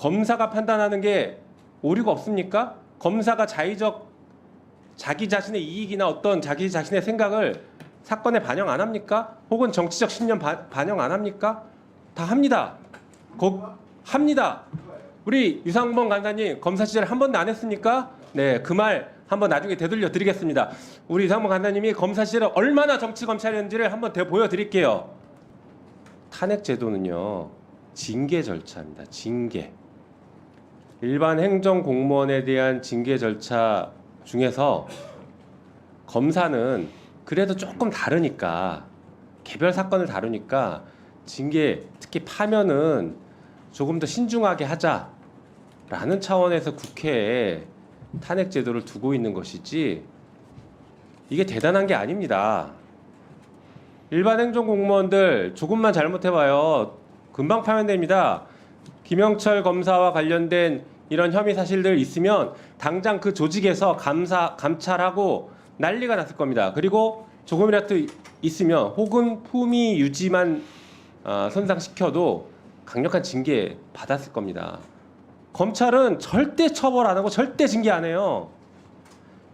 검사가 판단하는 게 오류가 없습니까? 검사가 자기 자신의 이익이나 어떤 자기 자신의 생각을 사건에 반영 안 합니까? 혹은 정치적 신념 반영 안 합니까? 다 합니다. 합니다. 우리 유상범 간사님 검사 시절 한 번도 안 했습니까? 네, 그 말 한번 나중에 되돌려 드리겠습니다. 우리 유상범 간사님이 검사 시절에 얼마나 정치 검찰이었는지를 한번 보여드릴게요. 탄핵 제도는요, 징계 절차입니다. 징계. 일반 행정 공무원에 대한 징계 절차 중에서 검사는 그래도 조금 다르니까, 개별 사건을 다루니까 징계, 특히 파면은 조금 더 신중하게 하자라는 차원에서 국회에 탄핵 제도를 두고 있는 것이지, 이게 대단한 게 아닙니다. 일반 행정 공무원들 조금만 잘못해봐요, 금방 파면됩니다. 김영철 검사와 관련된 이런 혐의 사실들 있으면 당장 그 조직에서 감찰하고 난리가 났을 겁니다. 그리고 조금이라도 있으면 혹은 품위 유지만 손상시켜도 강력한 징계 받았을 겁니다. 검찰은 절대 처벌 안 하고 절대 징계 안 해요.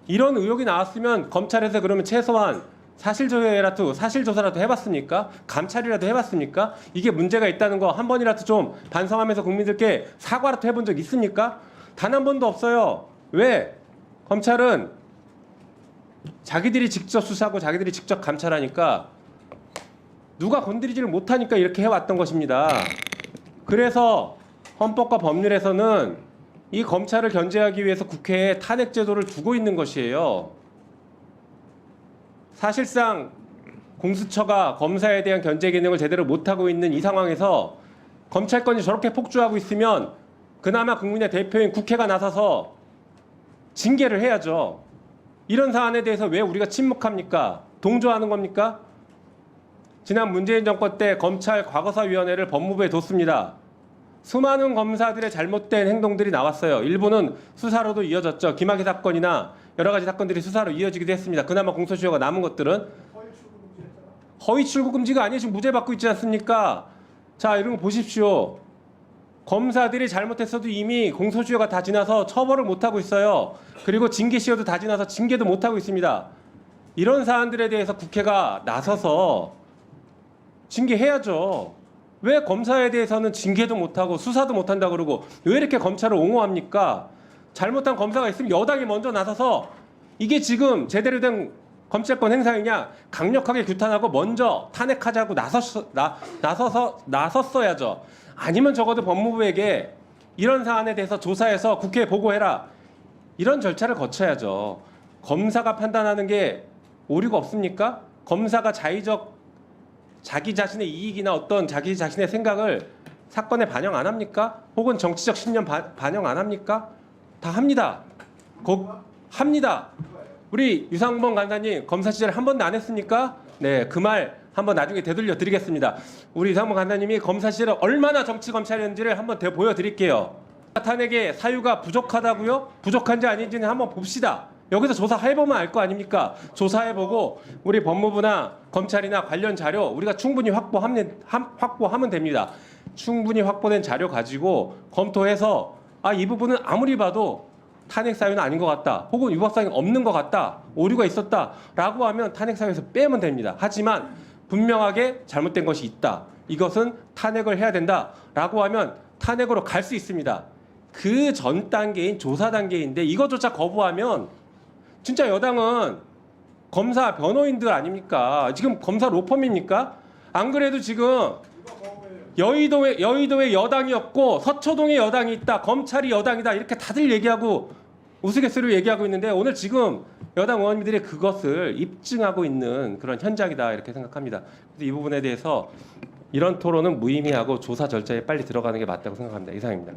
이런 의혹이 나왔으면 검찰에서 그러면 최소한 사실조사라도 해봤습니까? 감찰이라도 해봤습니까? 이게 문제가 있다는 거 한 번이라도 좀 반성하면서 국민들께 사과라도 해본 적 있습니까? 단 한 번도 없어요. 왜? 검찰은 자기들이 직접 수사하고 자기들이 직접 감찰하니까 누가 건드리지를 못하니까 이렇게 해왔던 것입니다. 그래서 헌법과 법률에서는 이 검찰을 견제하기 위해서 국회에 탄핵 제도를 두고 있는 것이에요. 사실상 공수처가 검사에 대한 견제 기능을 제대로 못하고 있는 이 상황에서 검찰권이 저렇게 폭주하고 있으면 그나마 국민의 대표인 국회가 나서서 징계를 해야죠. 이런 사안에 대해서 왜 우리가 침묵합니까? 동조하는 겁니까? 지난 문재인 정권 때 검찰 과거사위원회를 법무부에 뒀습니다. 수많은 검사들의 잘못된 행동들이 나왔어요. 일부는 수사로도 이어졌죠. 김학의 사건이나 여러 가지 사건들이 수사로 이어지기도 했습니다. 그나마 공소시효가 남은 것들은 허위 출국 금지가 아니에요. 지금 무죄 받고 있지 않습니까? 자, 이런 거 보십시오. 검사들이 잘못했어도 이미 공소시효가 다 지나서 처벌을 못하고 있어요. 그리고 징계시효도 다 지나서 징계도 못하고 있습니다. 이런 사안들에 대해서 국회가 나서서 징계해야죠. 왜 검사에 대해서는 징계도 못하고 수사도 못한다 그러고 왜 이렇게 검찰을 옹호합니까? 잘못한 검사가 있으면 여당이 먼저 나서서 이게 지금 제대로 된 검찰권 행사이냐 강력하게 규탄하고 먼저 탄핵하자고 나섰어야죠. 아니면 적어도 법무부에게 이런 사안에 대해서 조사해서 국회에 보고해라, 이런 절차를 거쳐야죠. 검사가 판단하는 게 오류가 없습니까? 검사가 자기 자신의 이익이나 어떤 자기 자신의 생각을 사건에 반영 안 합니까? 혹은 정치적 신념 반영 안 합니까? 다 합니다. 합니다. 우리 유상범 간사님 검사 시절 한 번도 안 했습니까? 네, 그 말 한번 나중에 되돌려 드리겠습니다. 우리 유상범 간사님이 검사 시절에 얼마나 정치 검찰이었는지를 한번 보여드릴게요. 탄핵의 사유가 부족하다고요? 부족한지 아닌지는 한번 봅시다. 여기서 조사해보면 알 거 아닙니까? 조사해보고 우리 법무부나 검찰이나 관련 자료 우리가 충분히 확보하면 됩니다. 충분히 확보된 자료 가지고 검토해서 이 부분은 아무리 봐도 탄핵 사유는 아닌 것 같다, 혹은 위법 사유는 없는 것 같다, 오류가 있었다라고 하면 탄핵 사유에서 빼면 됩니다. 하지만 분명하게 잘못된 것이 있다, 이것은 탄핵을 해야 된다라고 하면 탄핵으로 갈 수 있습니다. 그 전 단계인 조사 단계인데 이것조차 거부하면 진짜 여당은 검사 변호인들 아닙니까? 지금 검사 로펌입니까? 안 그래도 지금 여의도에 여당이었고 서초동에 여당이 있다, 검찰이 여당이다, 이렇게 다들 얘기하고 우스갯소리로 얘기하고 있는데 오늘 지금 여당 의원님들이 그것을 입증하고 있는 그런 현장이다, 이렇게 생각합니다. 그래서 이 부분에 대해서 이런 토론은 무의미하고 조사 절차에 빨리 들어가는 게 맞다고 생각합니다. 이상입니다.